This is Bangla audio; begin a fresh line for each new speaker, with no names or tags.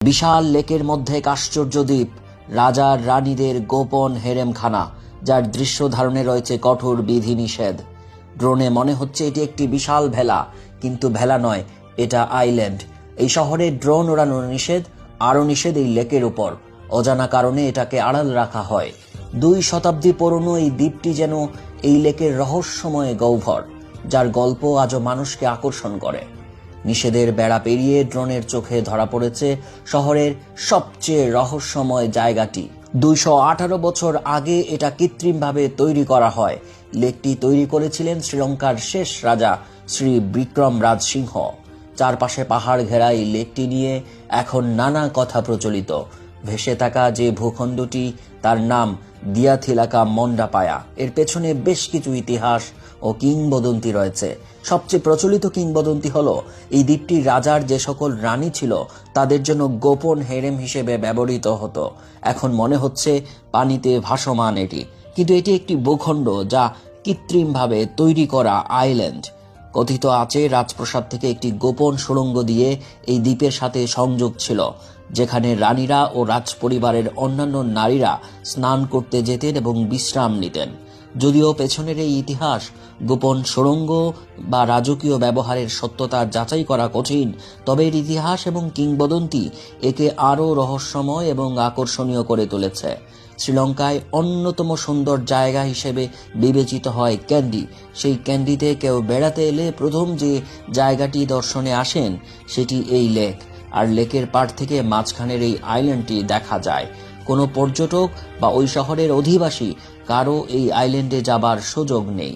বিশাল লেকের মধ্যে এক আশ্চর্য দ্বীপ, রাজার রানীদের গোপন হেরেমখানা, যার দৃশ্য ধারণে রয়েছে কঠোর বিধিনিষেধ। ড্রোনে মনে হচ্ছে এটি একটি বিশাল ভেলা, কিন্তু ভেলা নয়, এটা আইল্যান্ড। এই শহরে ড্রোন ওড়ানো নিষেধ, আরও নিষেধ এই লেকের উপর। অজানা কারণে এটাকে আড়াল রাখা হয়। 2 শতাব্দী পুরনো এই দ্বীপটি যেন এই লেকের রহস্যময় গহ্বর, যার গল্প আজও মানুষকে আকর্ষণ করে। নিষেধের বেড়া পেরিয়ে ড্রোনের চোখে ধরা পড়েছে শহরের সবচেয়ে রহস্যময় জায়গাটি। 218 বছর আগে এটা কৃত্রিমভাবে তৈরি করা হয়। লেকটি তৈরি করেছিলেন শ্রীলঙ্কার শেষ রাজা শ্রী বিক্রম রাজ সিংহ। চারপাশে পাহাড় ঘেরা এই লেকটি নিয়ে এখন নানা কথা প্রচলিত। ভেসে থাকা যে ভূখণ্ডটি, তার নাম দিয়াথিলাকা মন্ডাপায়া। এর পেছনে বেশ কিছু ইতিহাস ও কিংবদন্তি রয়েছে। সবচেয়ে প্রচলিত কিংবদন্তি হলো এই দ্বীপটি রাজার যে সকল রানী ছিল তাদের জন্য গোপন হেরেম হিসেবে ব্যবহৃত হতো। এখন মনে হচ্ছে পানিতে ভাসমান এটি, কিন্তু এটি একটি ভূখণ্ড যা কৃত্রিমভাবে তৈরি করা আইল্যান্ড। কথিত আছে রাজপ্রাসাদ থেকে একটি গোপন সুড়ঙ্গ দিয়ে এই দ্বীপের সাথে সংযোগ ছিল, যেখানে রানীরা ও রাজপরিবারের অন্যান্য নারীরা স্নান করতে যেতেন এবং বিশ্রাম নিতেন। যদিও পেছনের এই ইতিহাস, গোপন সুড়ঙ্গ বা রাজকীয় ব্যবহারের সত্যতা যাচাই করা কঠিন, তবে এর ইতিহাস এবং কিংবদন্তি একে আরও রহস্যময় এবং আকর্ষণীয় করে তুলেছে। শ্রীলঙ্কায় অন্যতম সুন্দর জায়গা হিসেবে বিবেচিত হয় ক্যান্ডি। সেই ক্যান্ডিতে কেউ বেড়াতে এলে প্রথম যে জায়গাটি দর্শনে আসেন সেটি এই লেক, আর লেকের পাড় থেকে মাঝখানের এই আইল্যান্ডটি দেখা যায়। কোনো পর্যটক বা ওই শহরের অধিবাসী কারো এই আইল্যান্ডে যাবার সুযোগ নেই।